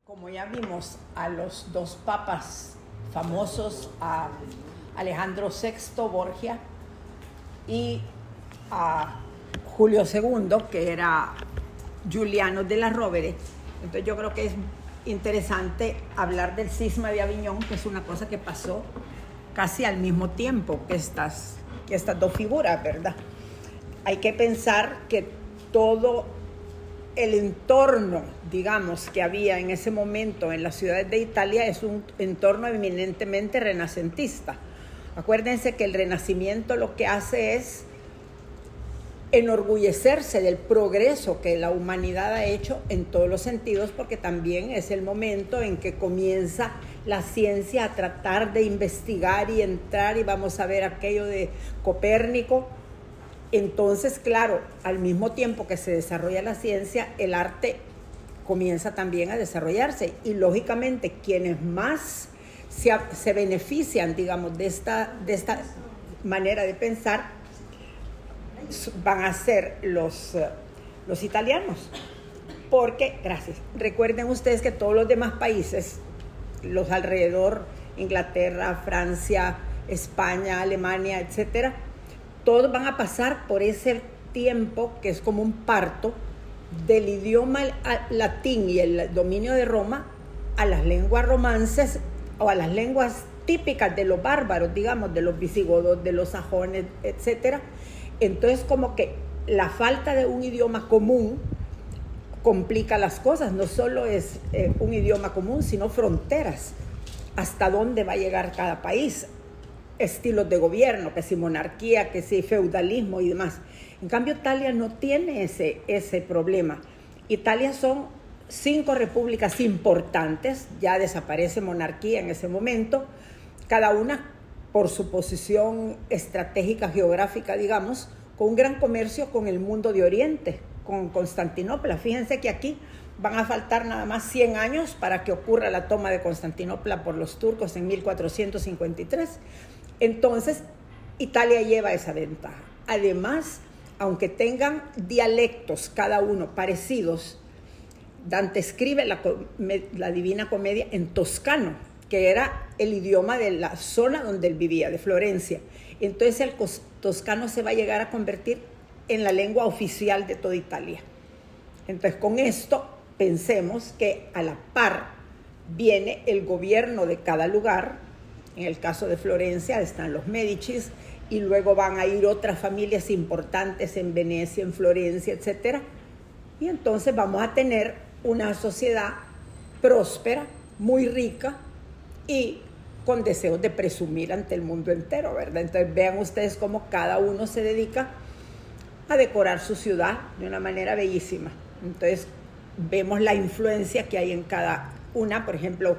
Como ya vimos a los dos papas famosos, a Alejandro VI Borgia y a Julio II, que era Giuliano della Rovere, entonces yo creo que es interesante hablar del cisma de Aviñón, que es una cosa que pasó casi al mismo tiempo que estas dos figuras, ¿verdad? Hay que pensar que todo el entorno, digamos, que había en ese momento en las ciudades de Italia es un entorno eminentemente renacentista. Acuérdense que el Renacimiento lo que hace es enorgullecerse del progreso que la humanidad ha hecho en todos los sentidos, porque también es el momento en que comienza la ciencia a tratar de investigar y entrar, y vamos a ver aquello de Copérnico. Entonces, claro, al mismo tiempo que se desarrolla la ciencia, el arte comienza también a desarrollarse, y lógicamente quienes más se benefician, digamos, de esta manera de pensar van a ser los italianos, porque, gracias, recuerden ustedes que todos los demás países, los alrededor, Inglaterra, Francia, España, Alemania, etcétera, todos van a pasar por ese tiempo que es como un parto del idioma latín y el dominio de Roma a las lenguas romances o a las lenguas típicas de los bárbaros, digamos, de los visigodos, de los sajones, etcétera. Entonces, como que la falta de un idioma común complica las cosas. No solo es un idioma común, sino fronteras. ¿Hasta dónde va a llegar cada país? Estilos de gobierno, que si monarquía, que si feudalismo y demás. En cambio, Italia no tiene ese problema. Italia son 5 repúblicas importantes, ya desaparece monarquía en ese momento, cada una por su posición estratégica geográfica, digamos, con un gran comercio con el mundo de Oriente, con Constantinopla. Fíjense que aquí van a faltar nada más 100 años para que ocurra la toma de Constantinopla por los turcos en 1453. Entonces, Italia lleva esa ventaja. Además, aunque tengan dialectos cada uno parecidos, Dante escribe la Divina Comedia en toscano, que era el idioma de la zona donde él vivía, de Florencia. Entonces el toscano se va a llegar a convertir en la lengua oficial de toda Italia. Entonces, con esto pensemos que a la par viene el gobierno de cada lugar. En el caso de Florencia están los Médicis, y luego van a ir otras familias importantes en Venecia, en Florencia, etc. Y entonces vamos a tener una sociedad próspera, muy rica y con deseos de presumir ante el mundo entero, ¿verdad? Entonces vean ustedes cómo cada uno se dedica a decorar su ciudad de una manera bellísima. Entonces vemos la influencia que hay en cada una. Por ejemplo,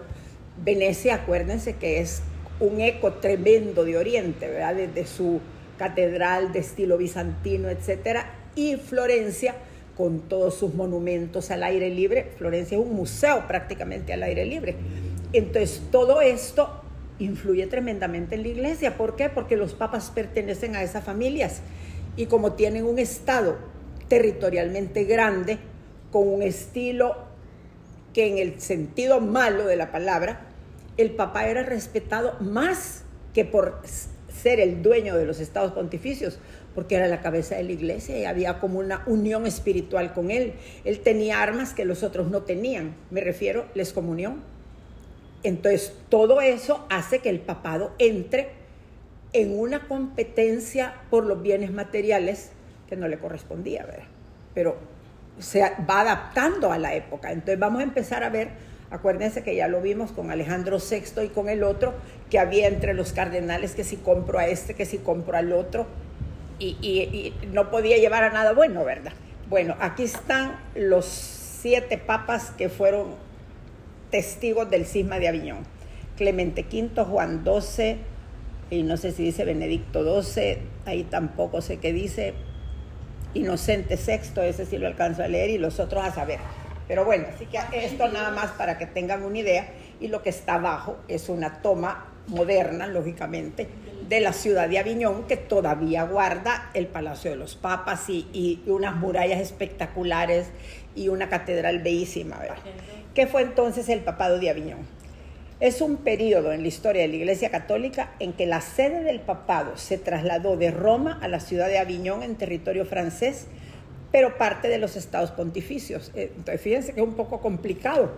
Venecia, acuérdense que es un eco tremendo de Oriente, ¿verdad? Desde su catedral de estilo bizantino, etcétera, y Florencia con todos sus monumentos al aire libre. Florencia es un museo prácticamente al aire libre. Entonces todo esto influye tremendamente en la iglesia. ¿Por qué? Porque los papas pertenecen a esas familias, y como tienen un estado territorialmente grande, con un estilo que en el sentido malo de la palabra, el papa era respetado más que por ser el dueño de los estados pontificios, porque era la cabeza de la iglesia y había como una unión espiritual con él. Él tenía armas que los otros no tenían, me refiero a la excomunión. Entonces todo eso hace que el papado entre en una competencia por los bienes materiales que no le correspondía, ¿verdad? Pero se va adaptando a la época. Entonces vamos a empezar a ver. Acuérdense que ya lo vimos con Alejandro VI y con el otro, que había entre los cardenales que si compro a este, que si compro al otro, y no podía llevar a nada bueno, ¿verdad? Bueno, aquí están los 7 papas que fueron testigos del cisma de Aviñón. Clemente V, Juan XII, y no sé si dice Benedicto XII, ahí tampoco sé qué dice, Inocente VI, ese sí lo alcanzo a leer, y los otros a saber. Pero bueno, así que esto nada más para que tengan una idea. Y lo que está abajo es una toma moderna, lógicamente, de la ciudad de Aviñón, que todavía guarda el Palacio de los Papas y unas murallas espectaculares y una catedral bellísima, ¿verdad? ¿Qué fue entonces el papado de Aviñón? Es un periodo en la historia de la Iglesia Católica en que la sede del papado se trasladó de Roma a la ciudad de Aviñón en territorio francés, pero parte de los estados pontificios. Entonces, fíjense que es un poco complicado,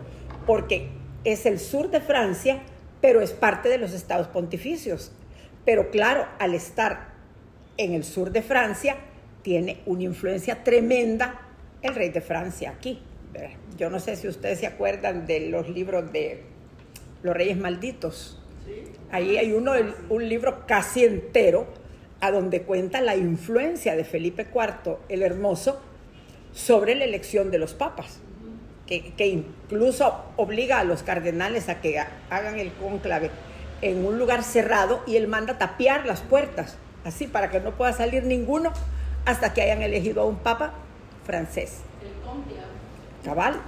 porque es el sur de Francia, pero es parte de los estados pontificios. Pero claro, al estar en el sur de Francia, tiene una influencia tremenda el rey de Francia aquí. Yo no sé si ustedes se acuerdan de los libros de los Reyes Malditos. Ahí hay un libro casi entero a donde cuenta la influencia de Felipe IV el Hermoso sobre la elección de los papas, que incluso obliga a los cardenales a que hagan el cónclave en un lugar cerrado y él manda tapiar las puertas, así para que no pueda salir ninguno hasta que hayan elegido a un papa francés. El cónclave. Cabal.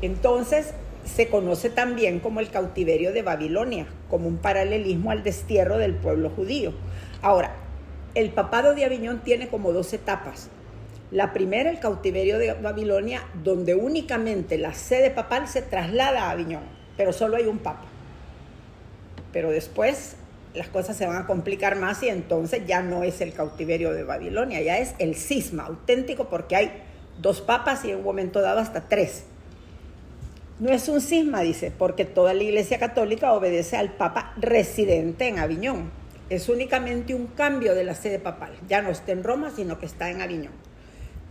Entonces, se conoce también como el cautiverio de Babilonia, como un paralelismo al destierro del pueblo judío. Ahora, el papado de Aviñón tiene como 2 etapas. La primera, el cautiverio de Babilonia, donde únicamente la sede papal se traslada a Aviñón, pero solo hay un papa. Pero después las cosas se van a complicar más y entonces ya no es el cautiverio de Babilonia, ya es el cisma auténtico, porque hay 2 papas y en un momento dado hasta 3. No es un cisma, dice, porque toda la Iglesia Católica obedece al Papa residente en Aviñón. Es únicamente un cambio de la sede papal. Ya no está en Roma, sino que está en Aviñón.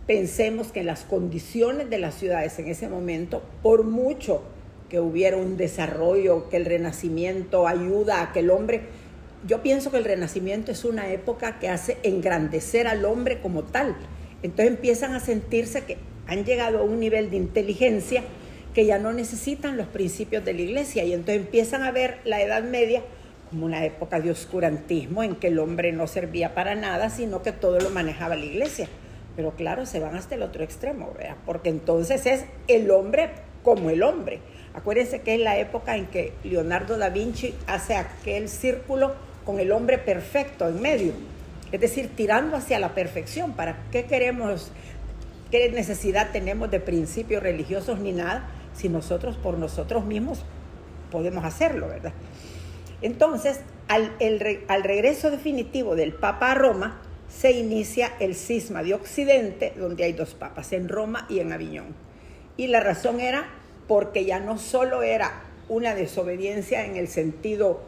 Pensemos que las condiciones de las ciudades en ese momento, por mucho que hubiera un desarrollo, que el Renacimiento ayuda a que el hombre... Yo pienso que el Renacimiento es una época que hace engrandecer al hombre como tal. Entonces empiezan a sentirse que han llegado a un nivel de inteligencia que ya no necesitan los principios de la Iglesia, y entonces empiezan a ver la Edad Media como una época de oscurantismo en que el hombre no servía para nada, sino que todo lo manejaba la Iglesia. Pero claro, se van hasta el otro extremo, ¿verdad? Porque entonces es el hombre como el hombre. Acuérdense que es la época en que Leonardo da Vinci hace aquel círculo con el hombre perfecto en medio, es decir, tirando hacia la perfección. ¿Para qué queremos, qué necesidad tenemos de principios religiosos ni nada, si nosotros por nosotros mismos podemos hacerlo, ¿verdad? Entonces, al regreso definitivo del Papa a Roma, se inicia el cisma de Occidente, donde hay 2 papas, en Roma y en Aviñón. Y la razón era porque ya no solo era una desobediencia en el sentido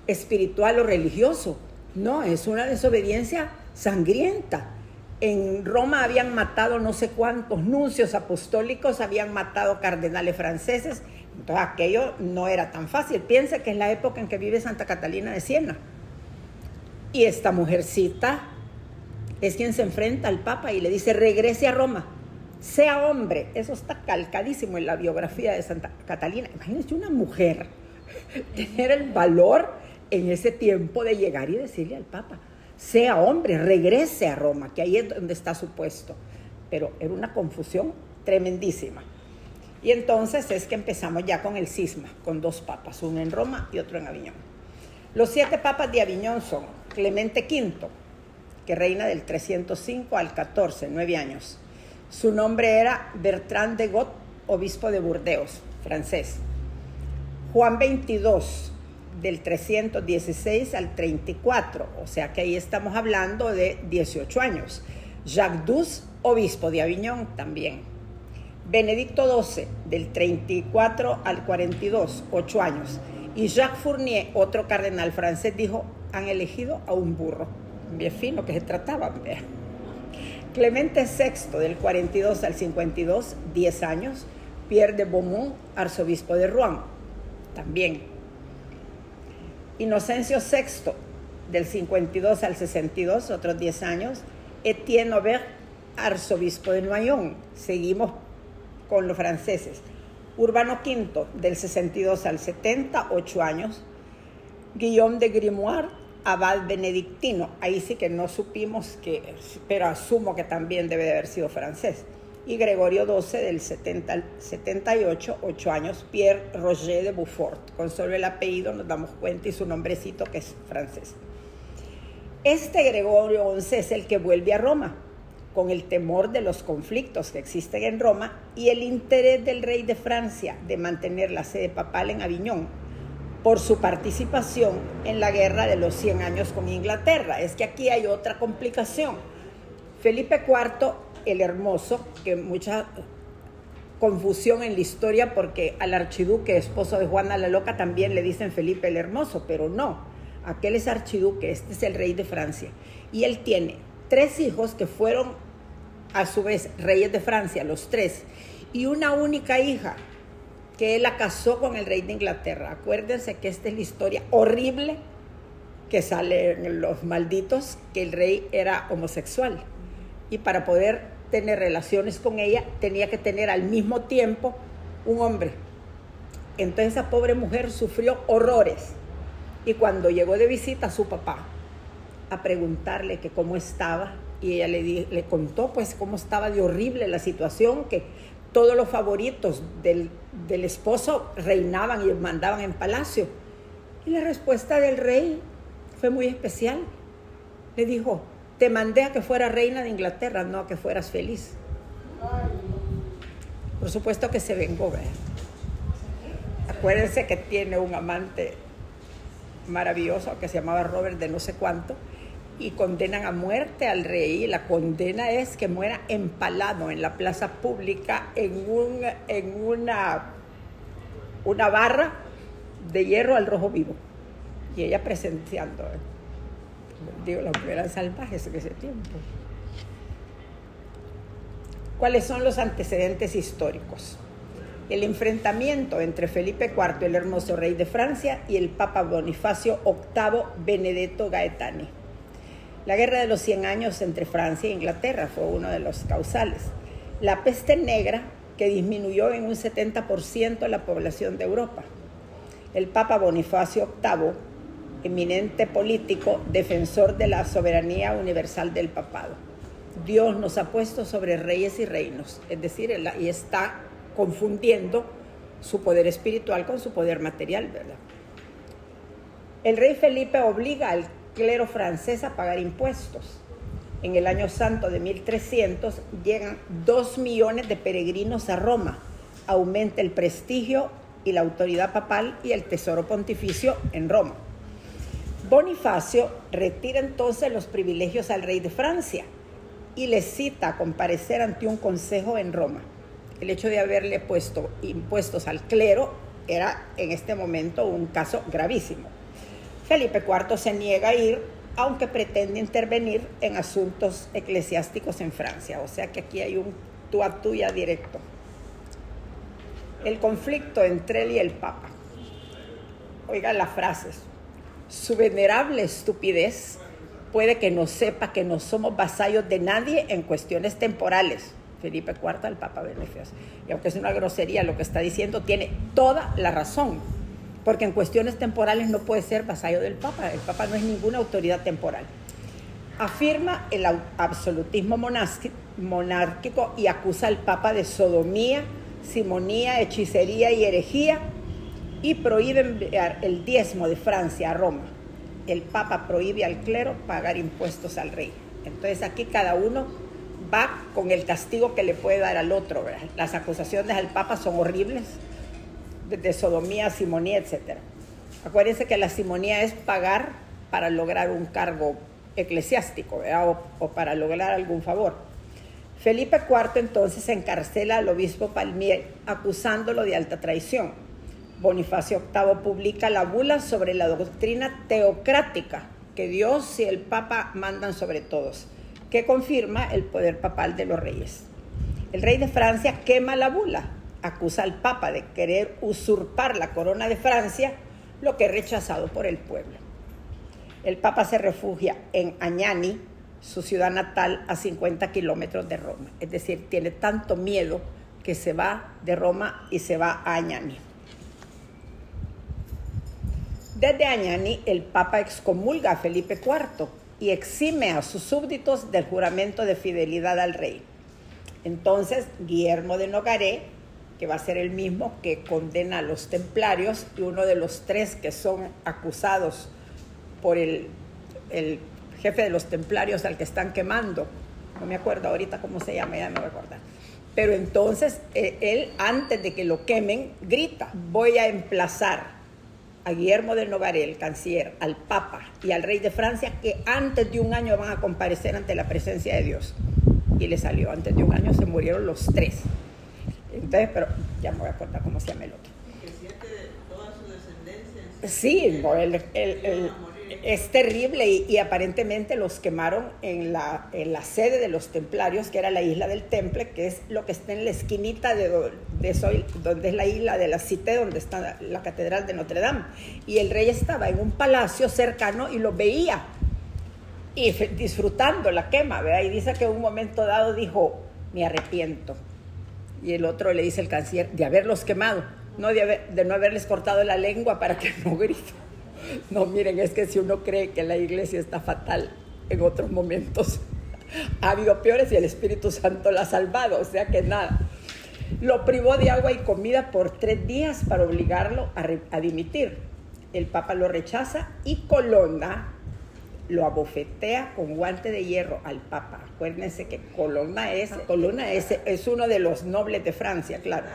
espiritual o religioso, no, es una desobediencia sangrienta. En Roma habían matado no sé cuántos nuncios apostólicos, habían matado cardenales franceses, entonces aquello no era tan fácil. Piensa que es la época en que vive Santa Catalina de Siena. Y esta mujercita es quien se enfrenta al Papa y le dice: regrese a Roma, sea hombre. Eso está calcadísimo en la biografía de Santa Catalina. Imagínense una mujer tener el valor en ese tiempo de llegar y decirle al Papa: sea hombre, regrese a Roma, que ahí es donde está su puesto. Pero era una confusión tremendísima. Y entonces es que empezamos ya con el cisma, con 2 papas, uno en Roma y otro en Aviñón. Los 7 papas de Aviñón son Clemente V, que reina del 305 al 14, 9 años. Su nombre era Bertrand de Got, obispo de Burdeos, francés. Juan XXII, del 316 al 34, o sea que ahí estamos hablando de 18 años. Jacques XII, obispo de Aviñón también. Benedicto XII, del 34 al 42, 8 años. Y Jacques Fournier, otro cardenal francés, dijo: han elegido a un burro. Bien fino que se trataba. Clemente VI, del 42 al 52, 10 años. Pierre de Beaumont, arzobispo de Rouen, también. Inocencio VI, del 52 al 62, otros 10 años. Etienne Aubert, arzobispo de Noyon. Seguimos con los franceses. Urbano V, del 62 al 70, 8 años. Guillaume de Grimoire, abad benedictino. Ahí sí que no supimos pero asumo que también debe de haber sido francés. Y Gregorio XII, del 70 al 78, 8 años. Pierre Roger de Beaufort. Con solo el apellido nos damos cuenta, y su nombrecito, que es francés. Este Gregorio XI es el que vuelve a Roma, con el temor de los conflictos que existen en Roma y el interés del rey de Francia de mantener la sede papal en Aviñón por su participación en la guerra de los 100 años con Inglaterra. Es que aquí hay otra complicación. Felipe IV el Hermoso, que mucha confusión en la historia porque al archiduque esposo de Juana la Loca también le dicen Felipe el Hermoso, pero no, aquel es archiduque, este es el rey de Francia. Y él tiene 3 hijos que fueron a su vez reyes de Francia, los 3, y una única hija que él la casó con el rey de Inglaterra. Acuérdense que esta es la historia horrible que sale en Los Malditos, que el rey era homosexual y para poder tener relaciones con ella tenía que tener al mismo tiempo un hombre. Entonces esa pobre mujer sufrió horrores y cuando llegó de visita a su papá a preguntarle que cómo estaba, y ella le contó pues cómo estaba de horrible la situación, que todos los favoritos del esposo reinaban y mandaban en palacio. Y la respuesta del rey fue muy especial. Le dijo: te mandé a que fuera reina de Inglaterra, no a que fueras feliz. Por supuesto que se vengó, ¿verdad? Acuérdense que tiene un amante maravilloso que se llamaba Robert de no sé cuánto, y condenan a muerte al rey. La condena es que muera empalado en la plaza pública en una barra de hierro al rojo vivo. Y ella presenciando, digo, las mujeres salvajes en ese tiempo. ¿Cuáles son los antecedentes históricos? El enfrentamiento entre Felipe IV, el Hermoso, rey de Francia, y el Papa Bonifacio VIII Benedetto Gaetani. La guerra de los 100 años entre Francia e Inglaterra fue uno de los causales. La peste negra, que disminuyó en un 70% la población de Europa. El Papa Bonifacio VIII, eminente político, defensor de la soberanía universal del papado. Dios nos ha puesto sobre reyes y reinos, es decir, y está confundiendo su poder espiritual con su poder material, ¿verdad? El rey Felipe obliga al clero francés a pagar impuestos. En el año santo de 1300 llegan 2 millones de peregrinos a Roma. Aumenta el prestigio y la autoridad papal y el tesoro pontificio en Roma. Bonifacio retira entonces los privilegios al rey de Francia y le cita a comparecer ante un consejo en Roma. El hecho de haberle puesto impuestos al clero era en este momento un caso gravísimo. Felipe IV se niega a ir, aunque pretende intervenir en asuntos eclesiásticos en Francia. O sea que aquí hay un tú a tú ya directo. El conflicto entre él y el Papa. Oigan las frases. Su venerable estupidez puede que no sepa que no somos vasallos de nadie en cuestiones temporales. Felipe IV al Papa Bonifacio. Y aunque es una grosería lo que está diciendo, tiene toda la razón. Porque en cuestiones temporales no puede ser vasallo del Papa. El Papa no es ninguna autoridad temporal. Afirma el absolutismo monárquico y acusa al Papa de sodomía, simonía, hechicería y herejía, y prohíbe enviar el diezmo de Francia a Roma. El Papa prohíbe al clero pagar impuestos al rey. Entonces aquí cada uno va con el castigo que le puede dar al otro, ¿verdad? Las acusaciones al Papa son horribles, de sodomía, simonía, etc. Acuérdense que la simonía es pagar para lograr un cargo eclesiástico, ¿verdad? O para lograr algún favor. Felipe IV entonces encarcela al obispo Palmier acusándolo de alta traición. Bonifacio VIII publica la bula sobre la doctrina teocrática, que Dios y el Papa mandan sobre todos, que confirma el poder papal de los reyes. El rey de Francia quema la bula, acusa al Papa de querer usurpar la corona de Francia, lo que es rechazado por el pueblo. El Papa se refugia en Agnani, su ciudad natal, a 50 kilómetros de Roma. Es decir, tiene tanto miedo que se va de Roma y se va a Agnani. Desde Agnani, el Papa excomulga a Felipe IV y exime a sus súbditos del juramento de fidelidad al rey. Entonces, Guillermo de Nogaret, que va a ser el mismo que condena a los templarios, y uno de los 3 que son acusados por el jefe de los templarios al que están quemando, no me acuerdo ahorita cómo se llama, ya me voy a acordar. Pero entonces él, antes de que lo quemen, grita: voy a emplazar a Guillermo de Nogaret, el canciller, al Papa y al rey de Francia, que antes de un año van a comparecer ante la presencia de Dios. Y le salió, antes de un año se murieron los tres. Entonces, pero ya me voy a acordar cómo se llama el otro. Y que siete de toda su descendencia. Sí, no, es terrible y aparentemente los quemaron en la sede de los templarios, que era la isla del Temple, que es lo que está en la esquinita donde es la isla de la Cité, donde está la catedral de Notre Dame. Y el rey estaba en un palacio cercano y lo veía y disfrutando la quema, ¿verdad? Y dice que en un momento dado dijo: me arrepiento. Y el otro le dice al canciller: de haberlos quemado, no de no haberles cortado la lengua para que no griten. No, miren, es que si uno cree que la iglesia está fatal, en otros momentos ha habido peores y el Espíritu Santo la ha salvado, o sea que nada. Lo privó de agua y comida por 3 días para obligarlo a dimitir. El Papa lo rechaza y Colonna lo abofetea con guante de hierro al Papa. Acuérdense que Colonna es uno de los nobles de Francia, claro.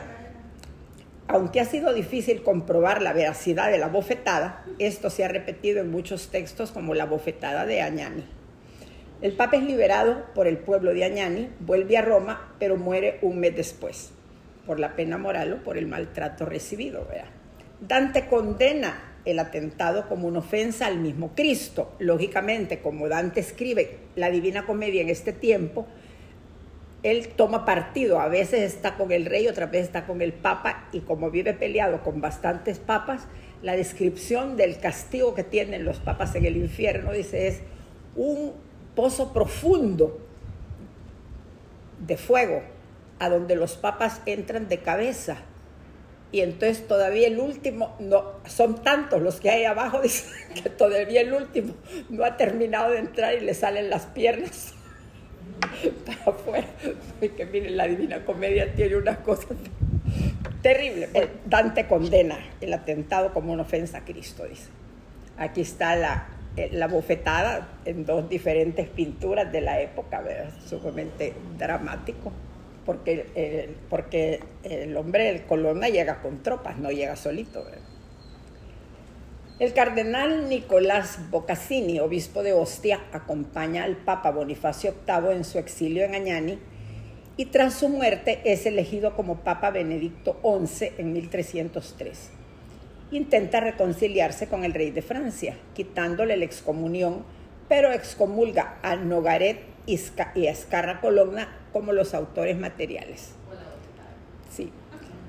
Aunque ha sido difícil comprobar la veracidad de la bofetada, esto se ha repetido en muchos textos como la bofetada de Agnani. El Papa es liberado por el pueblo de Agnani, vuelve a Roma, pero muere un mes después, por la pena moral o por el maltrato recibido, ¿verdad? Dante condena el atentado como una ofensa al mismo Cristo. Lógicamente, como Dante escribe la Divina Comedia en este tiempo, él toma partido, a veces está con el rey, otras veces está con el papa, y como vive peleado con bastantes papas, la descripción del castigo que tienen los papas en el infierno, dice, es un pozo profundo de fuego, a donde los papas entran de cabeza, y entonces todavía el último, no, son tantos los que hay abajo, dice, que todavía el último no ha terminado de entrar y le salen las piernas para afuera. Que miren, la Divina Comedia tiene unas cosas terribles. Dante condena el atentado como una ofensa a Cristo, dice. Aquí está la bofetada en 2 diferentes pinturas de la época, ¿verdad? Sumamente dramático, porque el hombre, el Colonna, llega con tropas, no llega solito, ¿verdad? El cardenal Nicolás Boccassini, obispo de Ostia, acompaña al Papa Bonifacio VIII en su exilio en Agnani y tras su muerte es elegido como Papa Benedicto XI en 1303. Intenta reconciliarse con el rey de Francia, quitándole la excomunión, pero excomulga a Nogaret y a Scarra Colonna como los autores materiales. Sí.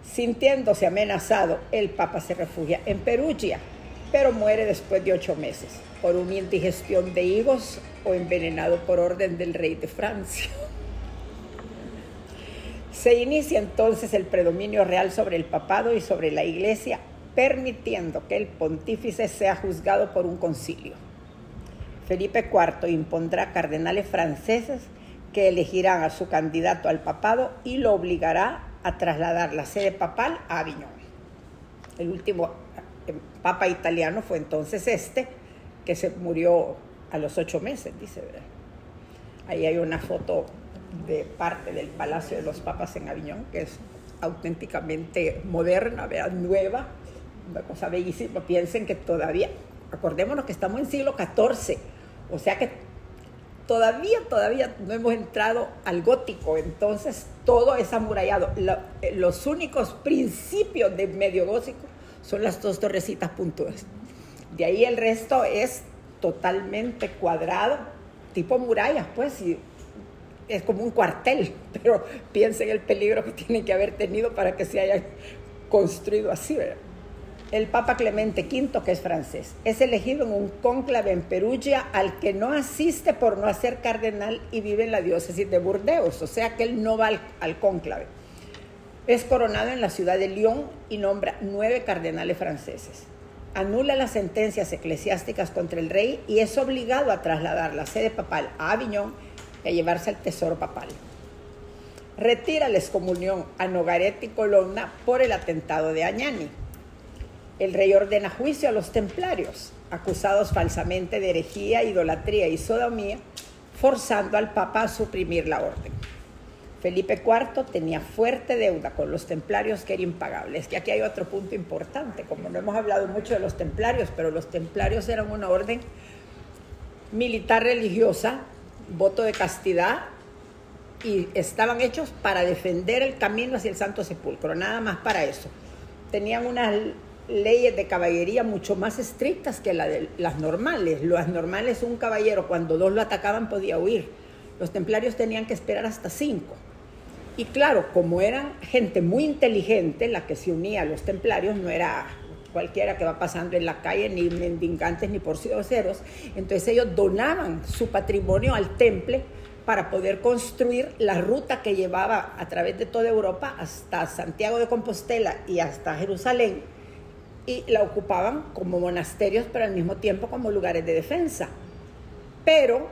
Sintiéndose amenazado, el Papa se refugia en Perugia, pero muere después de 8 meses por una indigestión de higos o envenenado por orden del rey de Francia. Se inicia entonces el predominio real sobre el papado y sobre la iglesia, permitiendo que el pontífice sea juzgado por un concilio. Felipe IV impondrá cardenales franceses que elegirán a su candidato al papado y lo obligará a trasladar la sede papal a Aviñón. El último papa italiano fue entonces que se murió a los 8 meses, dice, ¿verdad? Ahí hay una foto de parte del Palacio de los Papas en Aviñón, que es auténticamente moderna, ¿verdad? Nueva, una cosa bellísima. Piensen que todavía, acordémonos que estamos en siglo XIV, o sea que todavía no hemos entrado al gótico, entonces todo es amurallado. Los únicos principios de medio gótico son las 2 torrecitas puntudas. De ahí el resto es totalmente cuadrado, tipo murallas, pues, y es como un cuartel, pero piensen el peligro que tiene que haber tenido para que se haya construido así, ¿verdad? El Papa Clemente V, que es francés, es elegido en un cónclave en Perugia al que no asiste por no ser cardenal y vive en la diócesis de Burdeos, o sea que él no va al cónclave. Es coronado en la ciudad de Lyon y nombra 9 cardenales franceses. Anula las sentencias eclesiásticas contra el rey y es obligado a trasladar la sede papal a Aviñón y a llevarse el tesoro papal. Retira la excomunión a Nogaret y Colonna por el atentado de Agnani. El rey ordena juicio a los templarios, acusados falsamente de herejía, idolatría y sodomía, forzando al Papa a suprimir la orden. Felipe IV tenía fuerte deuda con los templarios que era impagable. Es que aquí hay otro punto importante, como no hemos hablado mucho de los templarios, pero los templarios eran una orden militar religiosa, voto de castidad, y estaban hechos para defender el camino hacia el Santo Sepulcro, nada más para eso. Tenían unas leyes de caballería mucho más estrictas que las normales. Las normales, un caballero cuando dos lo atacaban podía huir. Los templarios tenían que esperar hasta 5. Y claro, como eran gente muy inteligente, la que se unía a los templarios no era cualquiera que va pasando en la calle, ni mendigantes ni porcioseros, entonces ellos donaban su patrimonio al temple para poder construir la ruta que llevaba a través de toda Europa hasta Santiago de Compostela y hasta Jerusalén, y la ocupaban como monasterios, pero al mismo tiempo como lugares de defensa. Pero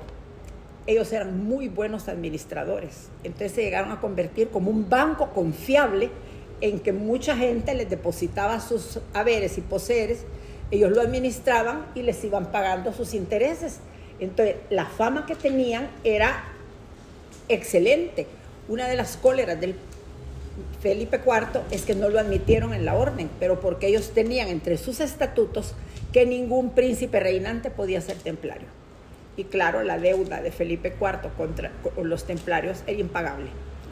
ellos eran muy buenos administradores, entonces se llegaron a convertir como un banco confiable en que mucha gente les depositaba sus haberes y poseres, ellos lo administraban y les iban pagando sus intereses. Entonces la fama que tenían era excelente. Una de las cóleras del Felipe IV es que no lo admitieron en la orden, pero porque ellos tenían entre sus estatutos que ningún príncipe reinante podía ser templario. Y claro, la deuda de Felipe IV con los templarios era impagable.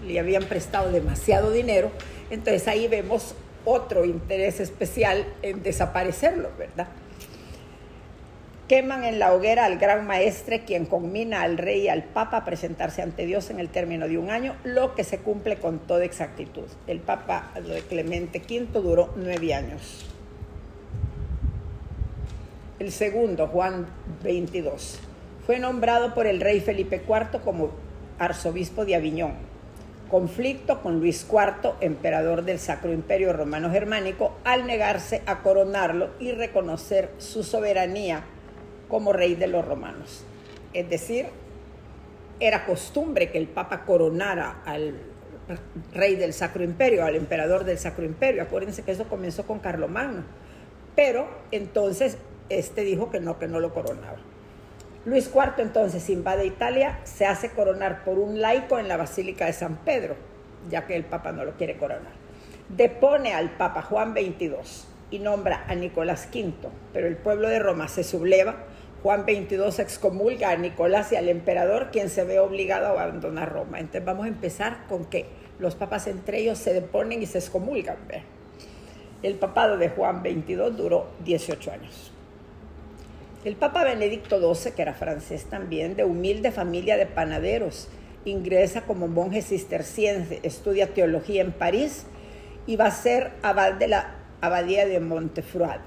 Le habían prestado demasiado dinero, entonces ahí vemos otro interés especial en desaparecerlo, ¿verdad? Queman en la hoguera al gran maestre, quien conmina al rey y al papa a presentarse ante Dios en el término de 1 año, lo que se cumple con toda exactitud. El papa de Clemente V duró 9 años. El segundo, Juan XXII, fue nombrado por el rey Felipe IV como arzobispo de Aviñón. Conflicto con Luis IV, emperador del Sacro Imperio Romano Germánico, al negarse a coronarlo y reconocer su soberanía como rey de los romanos. Es decir, era costumbre que el Papa coronara al rey del Sacro Imperio, al emperador del Sacro Imperio. Acuérdense que eso comenzó con Carlomagno. Pero entonces dijo que no lo coronaba. Luis IV entonces invade Italia, se hace coronar por un laico en la Basílica de San Pedro, ya que el Papa no lo quiere coronar. Depone al Papa Juan XXII y nombra a Nicolás V, pero el pueblo de Roma se subleva. Juan XXII excomulga a Nicolás y al emperador, quien se ve obligado a abandonar Roma. Entonces vamos a empezar con que los papas entre ellos se deponen y se excomulgan. ¿Ve? El papado de Juan XXII duró 18 años. El Papa Benedicto XII, que era francés también, de humilde familia de panaderos, ingresa como monje cisterciense, estudia teología en París y va a ser abad de la abadía de Montfroid.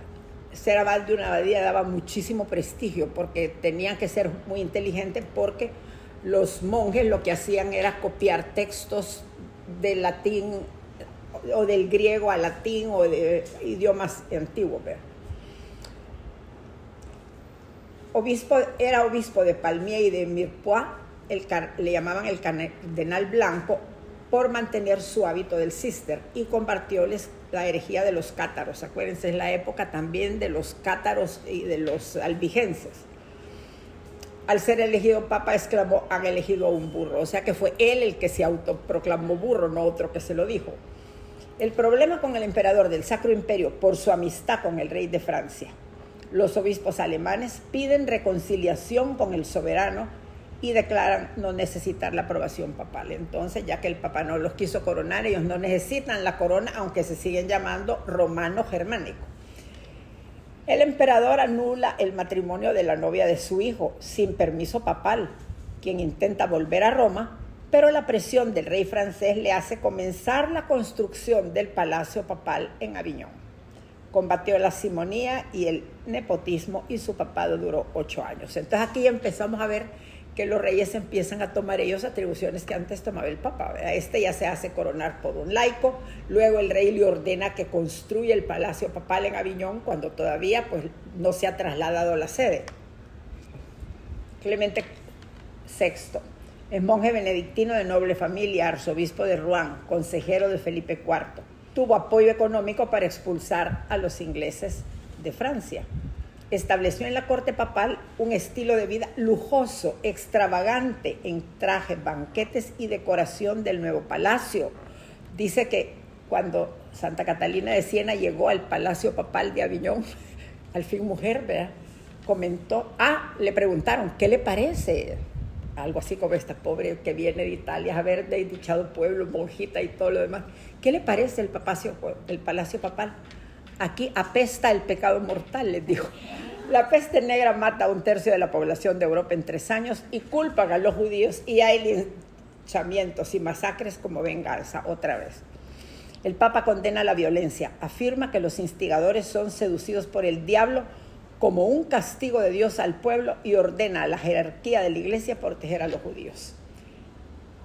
Ser abad de una abadía daba muchísimo prestigio porque tenían que ser muy inteligentes, porque los monjes lo que hacían era copiar textos del latín o del griego al latín o de idiomas antiguos. ¿Verdad? Era obispo de Palmiers y de Mirepoix, le llamaban el cardenal blanco, por mantener su hábito del cister, y combatióles la herejía de los cátaros. Acuérdense, es la época también de los cátaros y de los albigenses. Al ser elegido papa, exclamó: han elegido a un burro. O sea que fue él el que se autoproclamó burro, no otro que se lo dijo. El problema con el emperador del Sacro Imperio, por su amistad con el rey de Francia. Los obispos alemanes piden reconciliación con el soberano y declaran no necesitar la aprobación papal. Entonces, ya que el papa no los quiso coronar, ellos no necesitan la corona, aunque se siguen llamando romano-germánico. El emperador anula el matrimonio de la novia de su hijo sin permiso papal, quien intenta volver a Roma, pero la presión del rey francés le hace comenzar la construcción del palacio papal en Aviñón. Combatió la simonía y el nepotismo y su papado duró 8 años. Entonces aquí empezamos a ver que los reyes empiezan a tomar ellos atribuciones que antes tomaba el papa. ¿Verdad? Ya se hace coronar por un laico, luego el rey le ordena que construya el palacio papal en Aviñón cuando todavía pues, no se ha trasladado la sede. Clemente VI es monje benedictino de noble familia, arzobispo de Rouen, consejero de Felipe IV. Tuvo apoyo económico para expulsar a los ingleses de Francia. Estableció en la corte papal un estilo de vida lujoso, extravagante, en trajes, banquetes y decoración del nuevo palacio. Dice que cuando Santa Catalina de Siena llegó al palacio papal de Aviñón, al fin mujer, ¿verdad?, comentó, le preguntaron, ¿qué le parece? Algo así como esta pobre que viene de Italia a ver de dichado pueblo, monjita y todo lo demás. ¿Qué le parece el palacio papal? Aquí apesta el pecado mortal, les dijo. La peste negra mata a 1/3 de la población de Europa en 3 años y culpan a los judíos y hay linchamientos y masacres como venganza otra vez. El Papa condena la violencia, afirma que los instigadores son seducidos por el diablo como un castigo de Dios al pueblo y ordena a la jerarquía de la Iglesia proteger a los judíos.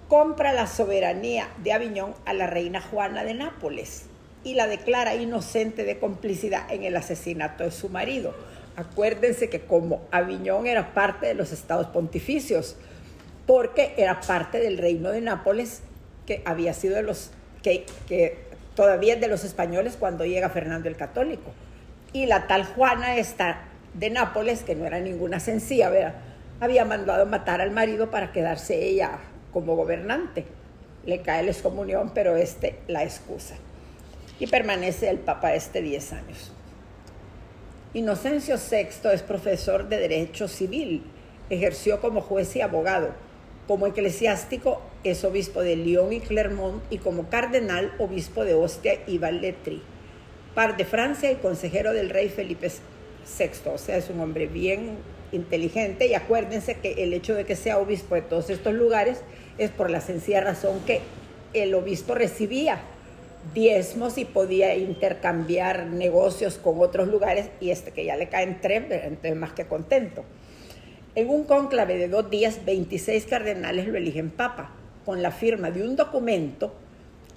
Compra la soberanía de Aviñón a la reina Juana de Nápoles y la declara inocente de complicidad en el asesinato de su marido. Acuérdense que como Aviñón era parte de los estados pontificios, porque era parte del reino de Nápoles, que había sido de los que todavía es de los españoles cuando llega Fernando el Católico. Y la tal Juana esta de Nápoles, que no era ninguna sencilla, ¿verdad?, había mandado matar al marido para quedarse ella como gobernante. Le cae la excomunión, pero la excusa. Y permanece el Papa 10 años. Inocencio VI es profesor de Derecho Civil, ejerció como juez y abogado. Como eclesiástico es obispo de Lyon y Clermont y como cardenal obispo de Ostia y Valletri. Par de Francia y consejero del rey Felipe VI, o sea, es un hombre bien inteligente. Y acuérdense que el hecho de que sea obispo de todos estos lugares es por la sencilla razón que el obispo recibía diezmos y podía intercambiar negocios con otros lugares, y que ya le caen 3, entonces más que contento. En un cónclave de 2 días, 26 cardenales lo eligen papa, con la firma de un documento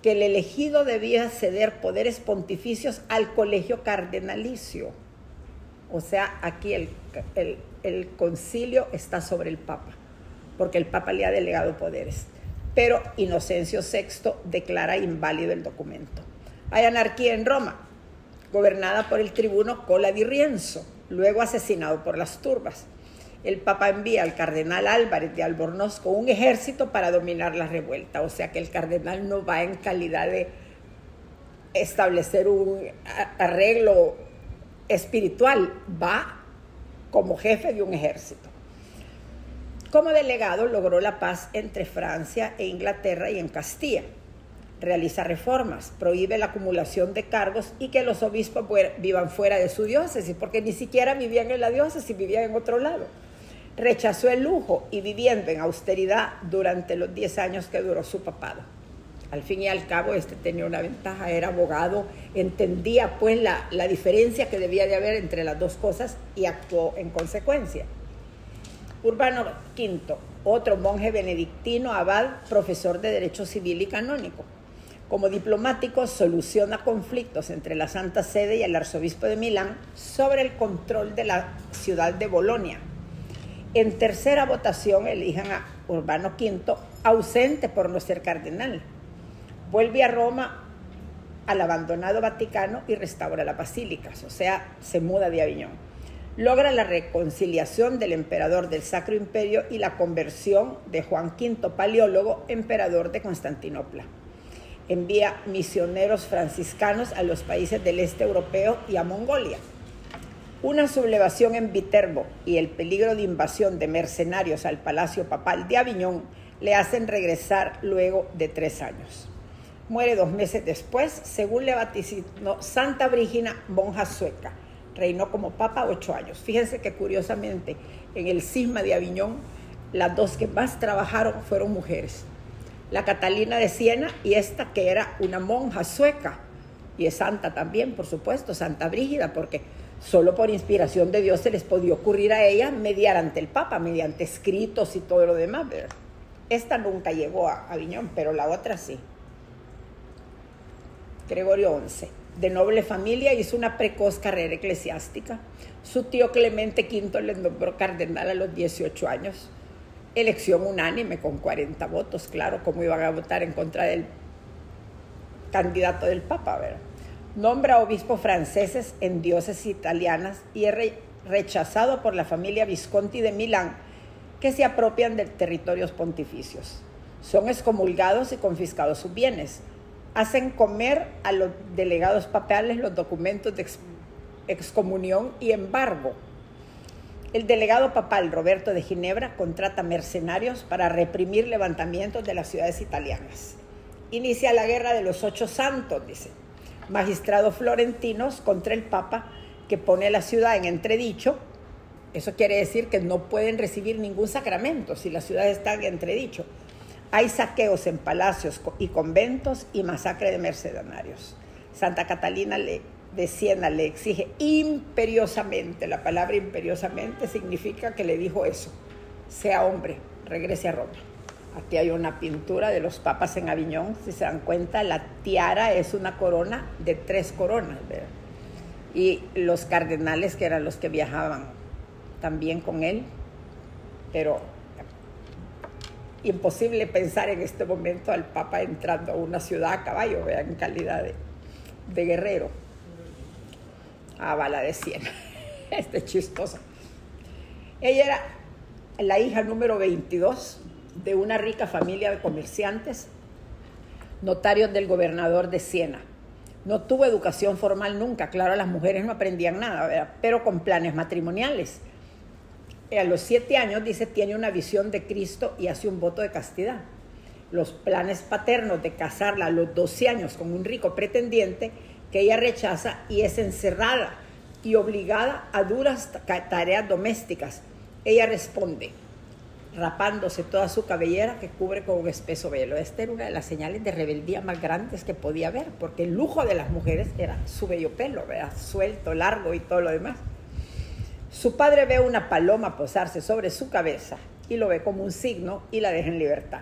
que el elegido debía ceder poderes pontificios al colegio cardenalicio. O sea, aquí el concilio está sobre el papa, porque el papa le ha delegado poderes. Pero Inocencio VI declara inválido el documento. Hay anarquía en Roma, gobernada por el tribuno Cola di Rienzo, luego asesinado por las turbas. El Papa envía al cardenal Álvarez de Albornoz con un ejército para dominar la revuelta. O sea que el cardenal no va en calidad de establecer un arreglo espiritual, va como jefe de un ejército. Como delegado logró la paz entre Francia e Inglaterra y en Castilla. Realiza reformas, prohíbe la acumulación de cargos y que los obispos vivan fuera de su diócesis, porque ni siquiera vivían en la diócesis, vivían en otro lado. Rechazó el lujo y viviendo en austeridad durante los 10 años que duró su papado. Al fin y al cabo, tenía una ventaja, era abogado, entendía pues la diferencia que debía de haber entre las dos cosas y actuó en consecuencia. Urbano V, otro monje benedictino, abad, profesor de Derecho Civil y Canónico. Como diplomático, soluciona conflictos entre la Santa Sede y el arzobispo de Milán sobre el control de la ciudad de Bolonia. En tercera votación eligen a Urbano V, ausente por no ser cardenal. Vuelve a Roma al abandonado Vaticano y restaura las basílicas, o sea, se muda de Aviñón. Logra la reconciliación del emperador del Sacro Imperio y la conversión de Juan V Paleólogo, emperador de Constantinopla. Envía misioneros franciscanos a los países del este europeo y a Mongolia. Una sublevación en Viterbo y el peligro de invasión de mercenarios al Palacio Papal de Aviñón le hacen regresar luego de 3 años. Muere 2 meses después, según le vaticinó Santa Brígida, monja sueca. Reinó como papa 8 años. Fíjense que curiosamente en el cisma de Aviñón las 2 que más trabajaron fueron mujeres. La Catalina de Siena y esta que era una monja sueca. Y es santa también, por supuesto, Santa Brígida, porque solo por inspiración de Dios se les podía ocurrir a ella mediar ante el papa, mediante escritos y todo lo demás, ¿verdad? Esta nunca llegó a Aviñón, pero la otra sí. Gregorio XI. De noble familia, hizo una precoz carrera eclesiástica. Su tío Clemente V le nombró cardenal a los 18 años. Elección unánime con 40 votos, claro, como iban a votar en contra del candidato del Papa, ¿verdad? Nombra obispos franceses en diócesis italianas y rechazado por la familia Visconti de Milán, que se apropian de territorios pontificios. Son excomulgados y confiscados sus bienes. Hacen comer a los delegados papales los documentos de excomunión y embargo. El delegado papal Roberto de Ginebra contrata mercenarios para reprimir levantamientos de las ciudades italianas. Inicia la guerra de los 8 santos, dice. Magistrados florentinos contra el Papa, que pone a la ciudad en entredicho. Eso quiere decir que no pueden recibir ningún sacramento si la ciudad está en entredicho. Hay saqueos en palacios y conventos y masacre de mercenarios. Santa Catalina de Siena le exige imperiosamente, la palabra imperiosamente significa que le dijo eso: sea hombre, regrese a Roma. Aquí hay una pintura de los papas en Aviñón, si se dan cuenta, la tiara es una corona de 3 coronas, ¿verdad? Y los cardenales, que eran los que viajaban también con él, pero imposible pensar en este momento al Papa entrando a una ciudad a caballo, ¿verdad? En calidad de guerrero. A bala de Siena. Chistosa. Ella era la hija número 22 de una rica familia de comerciantes, notarios del gobernador de Siena. No tuvo educación formal nunca, claro, las mujeres no aprendían nada, ¿verdad? Pero con planes matrimoniales. A los 7 años, dice, tiene una visión de Cristo y hace un voto de castidad. Los planes paternos de casarla a los 12 años con un rico pretendiente que ella rechaza y es encerrada y obligada a duras tareas domésticas. Ella responde, rapándose toda su cabellera que cubre con un espeso velo. Esta era una de las señales de rebeldía más grandes que podía haber, porque el lujo de las mujeres era su bello pelo, ¿verdad? Suelto, largo y todo lo demás. Su padre ve una paloma posarse sobre su cabeza y lo ve como un signo y la deja en libertad.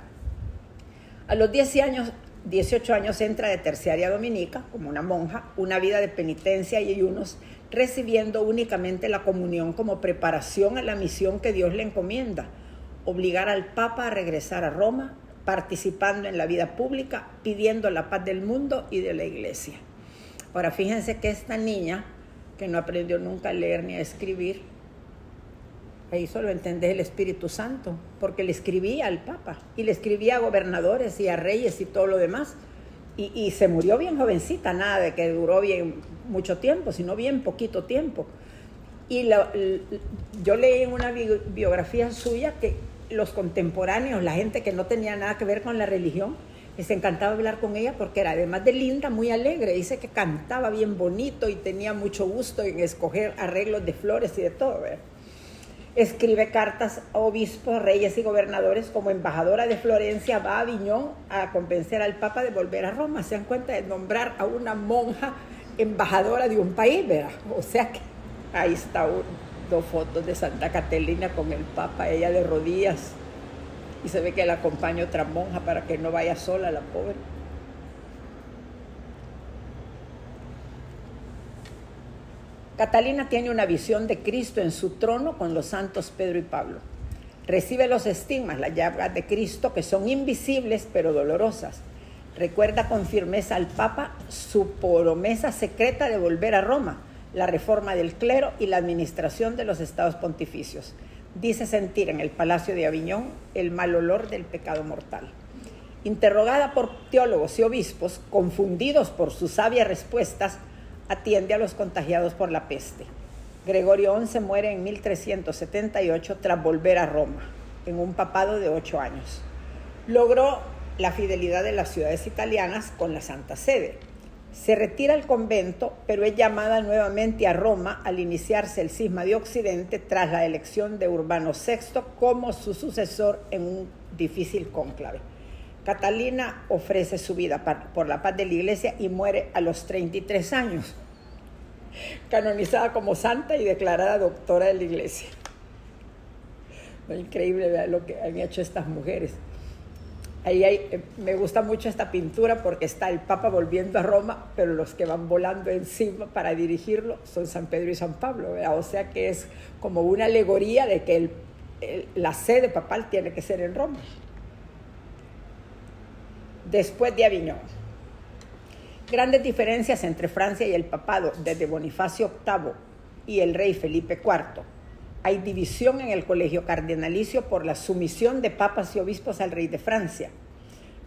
A los 18 años entra de terciaria dominica, como una monja, una vida de penitencia y ayunos, recibiendo únicamente la comunión como preparación a la misión que Dios le encomienda: obligar al Papa a regresar a Roma, participando en la vida pública, pidiendo la paz del mundo y de la Iglesia. Ahora, fíjense que esta niña, que no aprendió nunca a leer ni a escribir, ahí solo entendés el Espíritu Santo, porque le escribía al Papa, y le escribía a gobernadores y a reyes y todo lo demás, y se murió bien jovencita, nada de que duró bien mucho tiempo, sino bien poquito tiempo. Y yo leí en una biografía suya que los contemporáneos, la gente que no tenía nada que ver con la religión, les encantaba hablar con ella porque era, además de linda, muy alegre. Dice que cantaba bien bonito y tenía mucho gusto en escoger arreglos de flores y de todo, ¿verdad? Escribe cartas a obispos, reyes y gobernadores. Como embajadora de Florencia va a Aviñón a convencer al Papa de volver a Roma. Se dan cuenta de nombrar a una monja embajadora de un país, ¿verdad? O sea que ahí está 2 fotos de Santa Catalina con el Papa, ella de rodillas, y se ve que la acompaña otra monja para que no vaya sola la pobre. Catalina tiene una visión de Cristo en su trono con los santos Pedro y Pablo. Recibe los estigmas, las llagas de Cristo, que son invisibles pero dolorosas. Recuerda con firmeza al Papa su promesa secreta de volver a Roma, la reforma del clero y la administración de los estados pontificios. Dice sentir en el Palacio de Aviñón el mal olor del pecado mortal. Interrogada por teólogos y obispos, confundidos por sus sabias respuestas, atiende a los contagiados por la peste. Gregorio XI muere en 1378 tras volver a Roma, en un papado de 8 años. Logró la fidelidad de las ciudades italianas con la Santa Sede. Se retira al convento, pero es llamada nuevamente a Roma al iniciarse el cisma de Occidente tras la elección de Urbano VI como su sucesor en un difícil cónclave. Catalina ofrece su vida por la paz de la Iglesia y muere a los 33 años, canonizada como santa y declarada doctora de la Iglesia. Increíble, ¿verdad?, lo que han hecho estas mujeres. Me gusta mucho esta pintura porque está el Papa volviendo a Roma, pero los que van volando encima para dirigirlo son San Pedro y San Pablo, ¿verdad? O sea que es como una alegoría de que la sede papal tiene que ser en Roma. Después de Aviñón. Grandes diferencias entre Francia y el papado, desde Bonifacio VIII y el rey Felipe IV. Hay división en el colegio cardenalicio por la sumisión de papas y obispos al rey de Francia.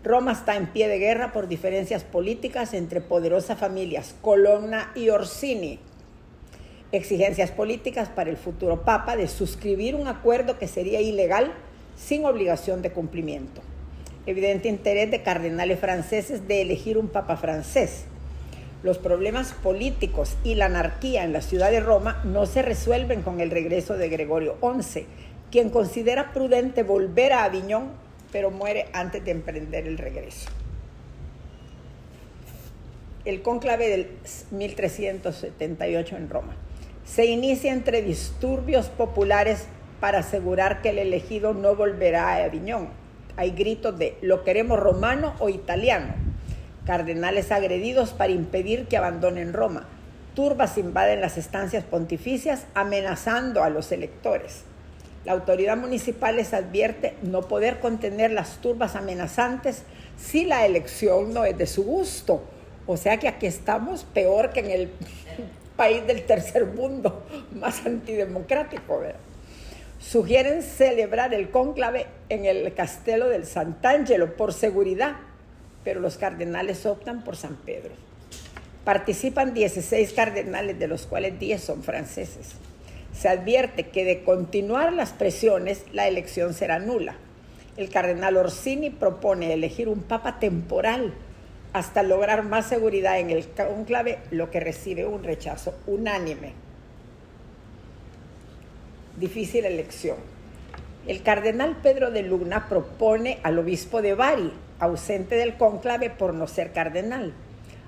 Roma está en pie de guerra por diferencias políticas entre poderosas familias Colonna y Orsini. Exigencias políticas para el futuro papa de suscribir un acuerdo que sería ilegal sin obligación de cumplimiento. Evidente interés de cardenales franceses de elegir un papa francés. Los problemas políticos y la anarquía en la ciudad de Roma no se resuelven con el regreso de Gregorio XI, quien considera prudente volver a Aviñón, pero muere antes de emprender el regreso. El cónclave del 1378 en Roma. Se inicia entre disturbios populares para asegurar que el elegido no volverá a Aviñón. Hay gritos de «lo queremos romano o italiano». Cardenales agredidos para impedir que abandonen Roma. Turbas invaden las estancias pontificias amenazando a los electores. La autoridad municipal les advierte no poder contener las turbas amenazantes si la elección no es de su gusto. O sea que aquí estamos peor que en el país del tercer mundo, más antidemocrático, ¿verdad? Sugieren celebrar el cónclave en el Castello del Sant'Angelo por seguridad, pero los cardenales optan por San Pedro. Participan 16 cardenales, de los cuales 10 son franceses. Se advierte que de continuar las presiones, la elección será nula. El cardenal Orsini propone elegir un papa temporal hasta lograr más seguridad en el cónclave, lo que recibe un rechazo unánime. Difícil elección. El cardenal Pedro de Lugna propone al obispo de Bari, ausente del cónclave por no ser cardenal.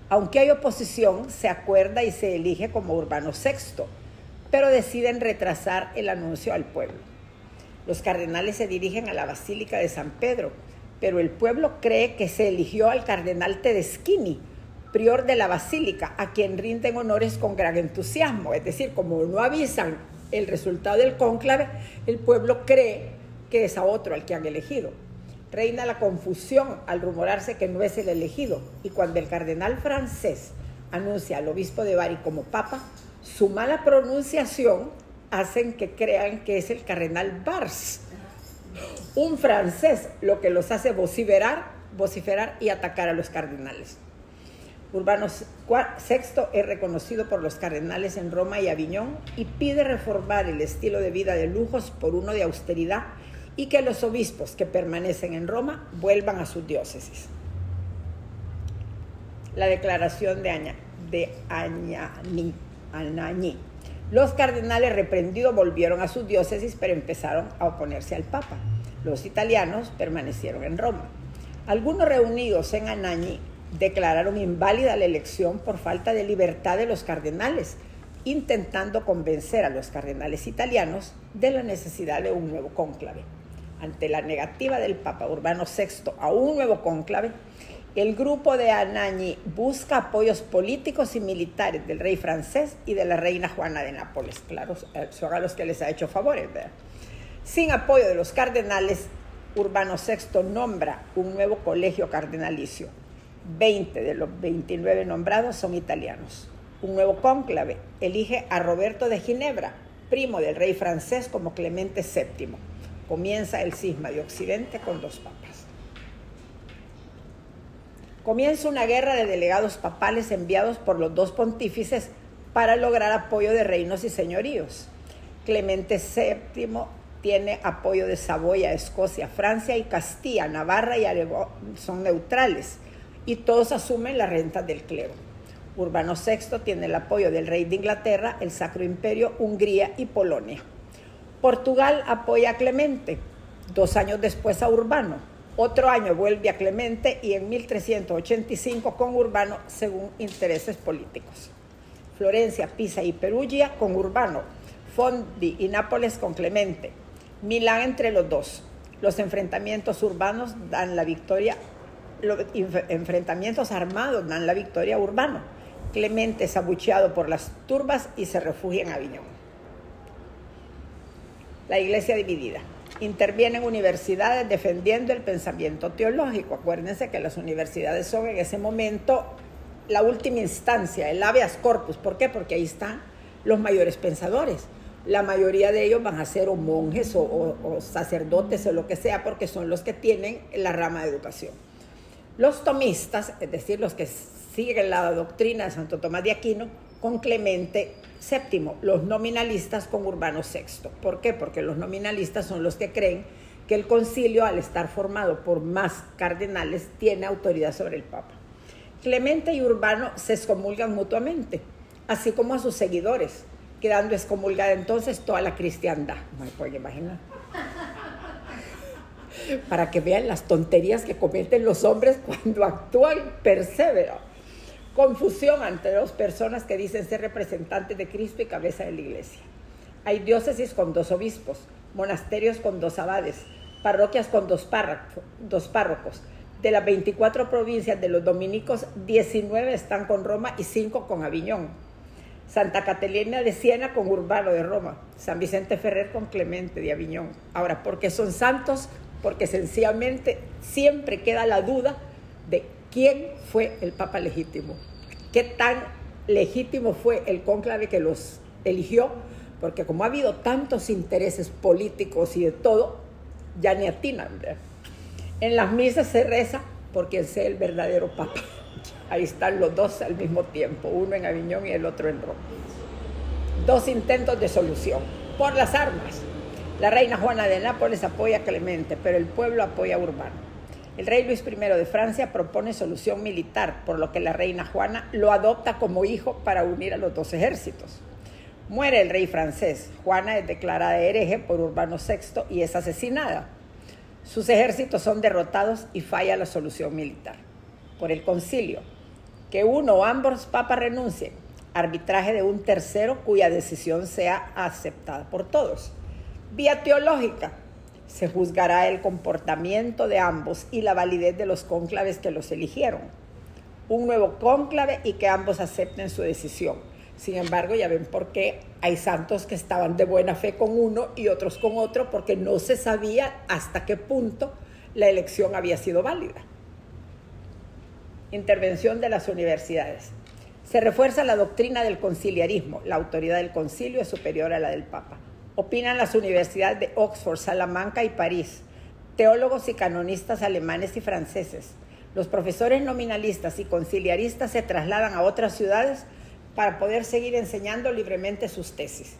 Aunque hay oposición, se acuerda y se elige como Urbano VI, pero deciden retrasar el anuncio al pueblo. Los cardenales se dirigen a la Basílica de San Pedro, pero el pueblo cree que se eligió al cardenal Tedeschini, prior de la Basílica, a quien rinden honores con gran entusiasmo. Es decir, como no avisan el resultado del cónclave, el pueblo cree que es a otro al que han elegido. Reina la confusión al rumorarse que no es el elegido, y cuando el cardenal francés anuncia al obispo de Bari como papa, su mala pronunciación hacen que crean que es el cardenal Bars, un francés, lo que los hace vociferar y atacar a los cardenales. Urbano VI es reconocido por los cardenales en Roma y Aviñón y pide reformar el estilo de vida de lujos por uno de austeridad y que los obispos que permanecen en Roma vuelvan a sus diócesis. La declaración de Anagni. Los cardenales reprendidos volvieron a sus diócesis, pero empezaron a oponerse al Papa. Los italianos permanecieron en Roma. Algunos reunidos en Anagni declararon inválida la elección por falta de libertad de los cardenales, intentando convencer a los cardenales italianos de la necesidad de un nuevo cónclave. Ante la negativa del Papa Urbano VI a un nuevo cónclave, el grupo de Anagni busca apoyos políticos y militares del rey francés y de la reina Juana de Nápoles. Claro, son a los que les ha hecho favores, ¿verdad? Sin apoyo de los cardenales, Urbano VI nombra un nuevo colegio cardenalicio. 20 de los 29 nombrados son italianos. Un nuevo cónclave elige a Roberto de Ginebra, primo del rey francés, como Clemente VII. Comienza el cisma de Occidente con 2 papas. Comienza una guerra de delegados papales enviados por los 2 pontífices para lograr apoyo de reinos y señoríos. Clemente VII tiene apoyo de Saboya, Escocia, Francia y Castilla. Navarra y Aragón son neutrales y todos asumen las rentas del clero. Urbano VI tiene el apoyo del rey de Inglaterra, el Sacro Imperio, Hungría y Polonia. Portugal apoya a Clemente, 2 años después a Urbano. Otro año vuelve a Clemente y en 1385 con Urbano según intereses políticos. Florencia, Pisa y Perugia con Urbano. Fondi y Nápoles con Clemente. Milán entre los 2. Los enfrentamientos urbanos dan la victoria. Los enfrentamientos armados dan la victoria a Urbano. Clemente es abucheado por las turbas y se refugia en Aviñón. La iglesia dividida. Intervienen universidades defendiendo el pensamiento teológico. Acuérdense que las universidades son en ese momento la última instancia, el habeas corpus. ¿Por qué? Porque ahí están los mayores pensadores. La mayoría de ellos van a ser o monjes o sacerdotes o lo que sea, porque son los que tienen la rama de educación. Los tomistas, es decir, los que siguen la doctrina de Santo Tomás de Aquino, con Clemente VII, los nominalistas con Urbano VI. ¿Por qué? Porque los nominalistas son los que creen que el concilio, al estar formado por más cardenales, tiene autoridad sobre el Papa. Clemente y Urbano se excomulgan mutuamente, así como a sus seguidores, quedando excomulgada entonces toda la cristiandad. No me pueden imaginar. Para que vean las tonterías que cometen los hombres cuando actúan persevero. Confusión ante dos personas que dicen ser representantes de Cristo y cabeza de la iglesia. Hay diócesis con 2 obispos, monasterios con 2 abades, parroquias con 2 párrocos. De las 24 provincias de los dominicos, 19 están con Roma y 5 con Aviñón. Santa Catalina de Siena con Urbano de Roma. San Vicente Ferrer con Clemente de Aviñón. Ahora, ¿por qué son santos? Porque sencillamente siempre queda la duda de quién fue el Papa legítimo. ¿Qué tan legítimo fue el cónclave que los eligió? Porque como ha habido tantos intereses políticos y de todo, ya ni atinan, ¿verdad? En las misas se reza por quien sea el verdadero Papa. Ahí están los dos al mismo tiempo, uno en Aviñón y el otro en Roma. 2 intentos de solución. Por las armas. La reina Juana de Nápoles apoya a Clemente, pero el pueblo apoya a Urbano. El rey Luis I de Francia propone solución militar, por lo que la reina Juana lo adopta como hijo para unir a los 2 ejércitos. Muere el rey francés. Juana es declarada hereje por Urbano VI y es asesinada. Sus ejércitos son derrotados y falla la solución militar. Por el concilio, que uno o ambos papas renuncien, arbitraje de un tercero cuya decisión sea aceptada por todos. Vía teológica, se juzgará el comportamiento de ambos y la validez de los cónclaves que los eligieron. Un nuevo cónclave y que ambos acepten su decisión. Sin embargo, ya ven por qué hay santos que estaban de buena fe con uno y otros con otro, porque no se sabía hasta qué punto la elección había sido válida. Intervención de las universidades. Se refuerza la doctrina del conciliarismo. La autoridad del concilio es superior a la del Papa. Opinan las universidades de Oxford, Salamanca y París, teólogos y canonistas alemanes y franceses. Los profesores nominalistas y conciliaristas se trasladan a otras ciudades para poder seguir enseñando libremente sus tesis.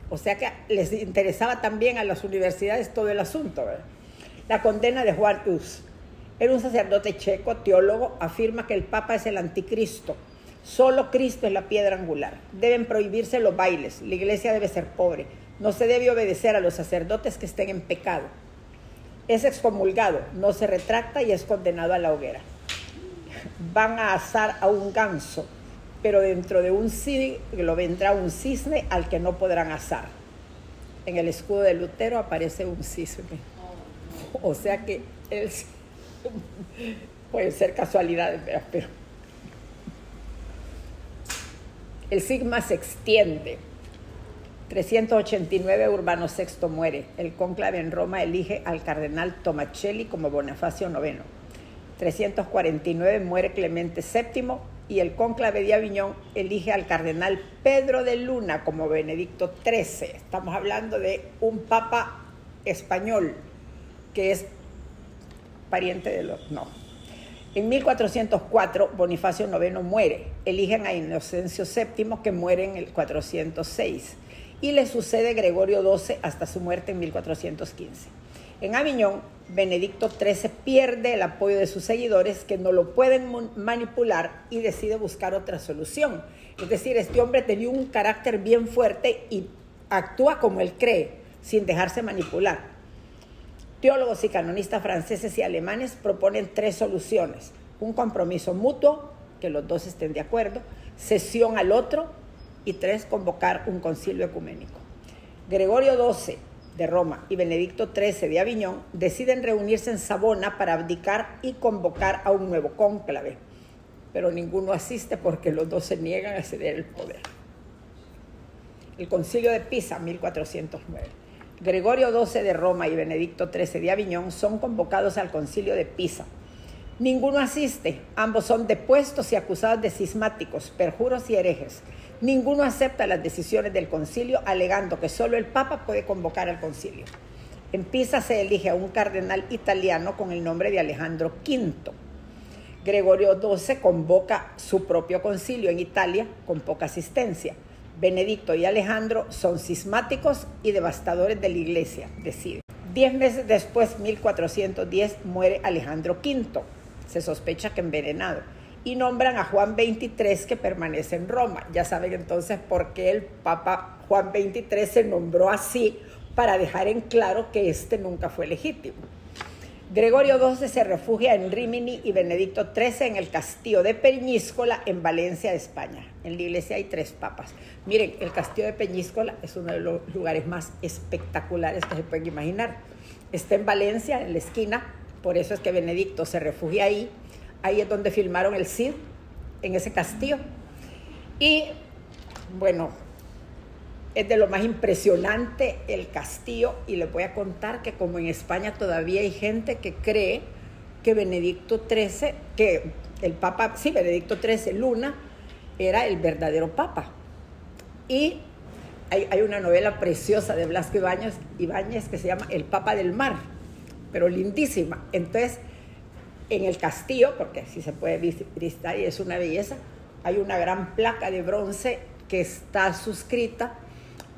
O sea que les interesaba también a las universidades todo el asunto, ¿verdad? La condena de Juan Hus. Era un sacerdote checo, teólogo, afirma que el Papa es el anticristo. Solo Cristo es la piedra angular. Deben prohibirse los bailes. La iglesia debe ser pobre. No se debe obedecer a los sacerdotes que estén en pecado. Es excomulgado, no se retracta y es condenado a la hoguera. Van a asar a un ganso, pero dentro de un siglo vendrá un cisne al que no podrán asar. En el escudo de Lutero aparece un cisne. O sea que puede ser casualidades, pero el sigma se extiende. 389 Urbano VI muere. El cónclave en Roma elige al cardenal Tomacelli como Bonifacio IX. 349 muere Clemente VII y el cónclave de Aviñón elige al cardenal Pedro de Luna como Benedicto XIII. Estamos hablando de un papa español que es pariente de los... No. En 1404 Bonifacio IX muere. Eligen a Inocencio VII que muere en el 406. Y le sucede Gregorio XII hasta su muerte en 1415. En Aviñón, Benedicto XIII pierde el apoyo de sus seguidores que no lo pueden manipular y decide buscar otra solución. Es decir, este hombre tenía un carácter bien fuerte y actúa como él cree, sin dejarse manipular. Teólogos y canonistas franceses y alemanes proponen 3 soluciones. Un compromiso mutuo, que los 2 estén de acuerdo, cesión al otro, y 3, convocar un concilio ecuménico. Gregorio XII de Roma y Benedicto XIII de Aviñón deciden reunirse en Savona para abdicar y convocar a un nuevo cónclave, pero ninguno asiste porque los 2 se niegan a ceder el poder. El concilio de Pisa, 1409. Gregorio XII de Roma y Benedicto XIII de Aviñón son convocados al concilio de Pisa. Ninguno asiste, ambos son depuestos y acusados de cismáticos, perjuros y herejes. Ninguno acepta las decisiones del concilio, alegando que solo el Papa puede convocar al concilio. En Pisa se elige a un cardenal italiano con el nombre de Alejandro V. Gregorio XII convoca su propio concilio en Italia con poca asistencia. Benedicto y Alejandro son cismáticos y devastadores de la iglesia, decide. 10 meses después, 1410, muere Alejandro V. Se sospecha que envenenado. Y nombran a Juan XXIII, que permanece en Roma. Ya saben entonces por qué el Papa Juan XXIII se nombró así, para dejar en claro que este nunca fue legítimo. Gregorio XII se refugia en Rímini y Benedicto XIII en el castillo de Peñíscola, en Valencia, España. En la iglesia hay 3 papas. Miren, el castillo de Peñíscola es uno de los lugares más espectaculares que se pueden imaginar. Está en Valencia, en la esquina, por eso es que Benedicto se refugia ahí. Ahí es donde filmaron el Cid, en ese castillo. Y, bueno, es de lo más impresionante el castillo, y les voy a contar que como en España todavía hay gente que cree que Benedicto XIII, que el Papa, sí, Benedicto XIII Luna, era el verdadero Papa. Y hay una novela preciosa de Blasco Ibáñez que se llama El Papa del Mar, pero lindísima. Entonces, en el castillo, porque así se puede visitar y es una belleza, hay una gran placa de bronce que está suscrita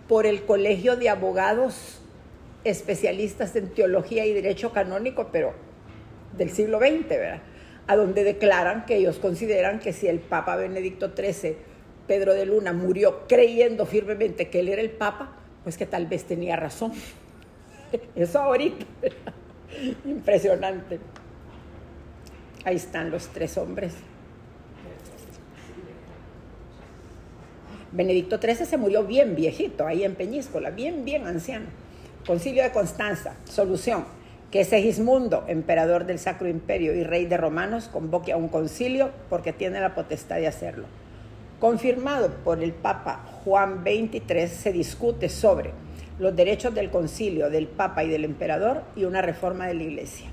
por el Colegio de Abogados especialistas en teología y derecho canónico, pero del siglo XX, ¿verdad? A donde declaran que ellos consideran que si el Papa Benedicto XIII, Pedro de Luna, murió creyendo firmemente que él era el Papa, pues que tal vez tenía razón. Eso ahorita, impresionante. Ahí están los 3 hombres. Benedicto XIII se murió bien viejito, ahí en Peñíscola, bien anciano. Concilio de Constanza, solución: que Segismundo, emperador del Sacro Imperio y rey de romanos, convoque a un concilio porque tiene la potestad de hacerlo. Confirmado por el Papa Juan XXIII, se discute sobre los derechos del concilio, del Papa y del emperador y una reforma de la Iglesia.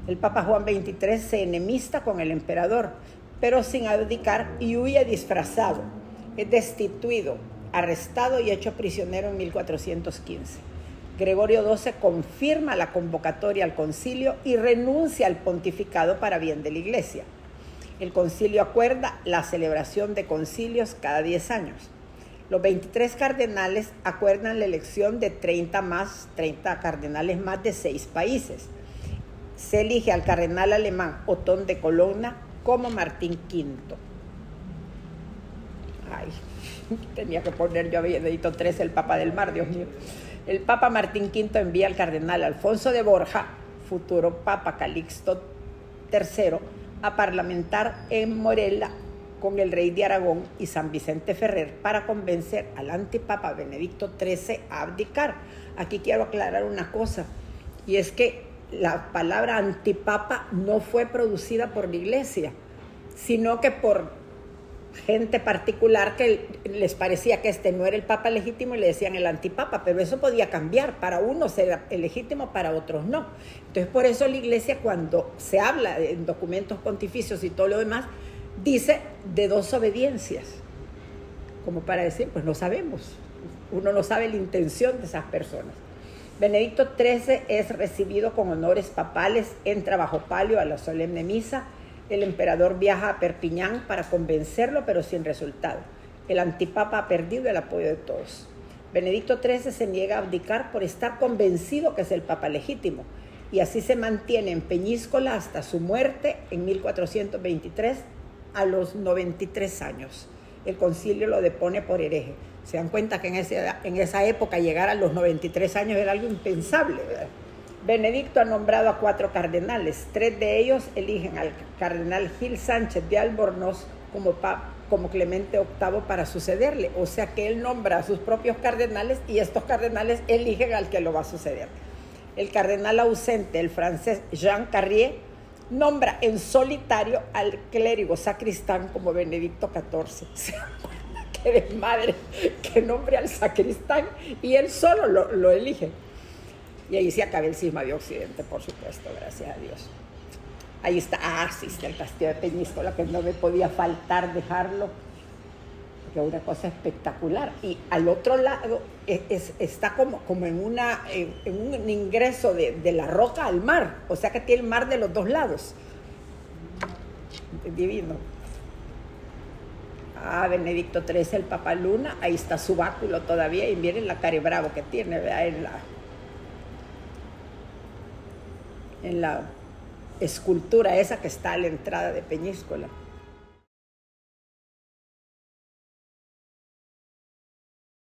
El Papa Juan XXIII se enemista con el emperador, pero sin abdicar, y huye disfrazado. Es destituido, arrestado y hecho prisionero en 1415. Gregorio XII confirma la convocatoria al concilio y renuncia al pontificado para bien de la Iglesia. El concilio acuerda la celebración de concilios cada 10 años. Los 23 cardenales acuerdan la elección de 30 cardenales más de 6 países. Se elige al cardenal alemán Otón de Colonna como Martín V. Ay, tenía que poner yo a Benedicto XIII, el Papa del Mar, Dios mío. El Papa Martín V envía al cardenal Alfonso de Borja, futuro Papa Calixto III, a parlamentar en Morella con el rey de Aragón y San Vicente Ferrer para convencer al antipapa Benedicto XIII a abdicar. Aquí quiero aclarar una cosa, y es que la palabra antipapa no fue producida por la Iglesia, sino que por gente particular que les parecía que este no era el papa legítimo y le decían el antipapa, pero eso podía cambiar, para unos era el legítimo, para otros no. Entonces por eso la Iglesia, cuando se habla en documentos pontificios y todo lo demás, dice de 2 obediencias, como para decir, pues no sabemos, uno no sabe la intención de esas personas. Benedicto XIII es recibido con honores papales, entra bajo palio a la solemne misa. El emperador viaja a Perpiñán para convencerlo, pero sin resultado. El antipapa ha perdido el apoyo de todos. Benedicto XIII se niega a abdicar por estar convencido que es el papa legítimo, y así se mantiene en Peñíscola hasta su muerte en 1423 a los 93 años. El concilio lo depone por hereje. Se dan cuenta que en esa época llegar a los 93 años era algo impensable, ¿verdad? Benedicto ha nombrado a 4 cardenales. 3 de ellos eligen al cardenal Gil Sánchez de Albornoz como Clemente VIII para sucederle. O sea que él nombra a sus propios cardenales y estos cardenales eligen al que lo va a suceder. El cardenal ausente, el francés Jean Carrier, nombra en solitario al clérigo sacristán como Benedicto XIV. ¡Qué desmadre! Que nombre al sacristán y él solo lo elige. Y ahí se acaba el cisma de Occidente, por supuesto, gracias a Dios. Ahí está, sí, está el castillo de Peñíscola, que no me podía faltar dejarlo, que es una cosa espectacular. Y al otro lado está como en un ingreso de la roca al mar, o sea que tiene el mar de los dos lados. Divino. Benedicto XIII, el Papa Luna, ahí está su báculo todavía, y miren la carebravo que tiene, ¿verdad? En la escultura esa que está a la entrada de Peñíscola.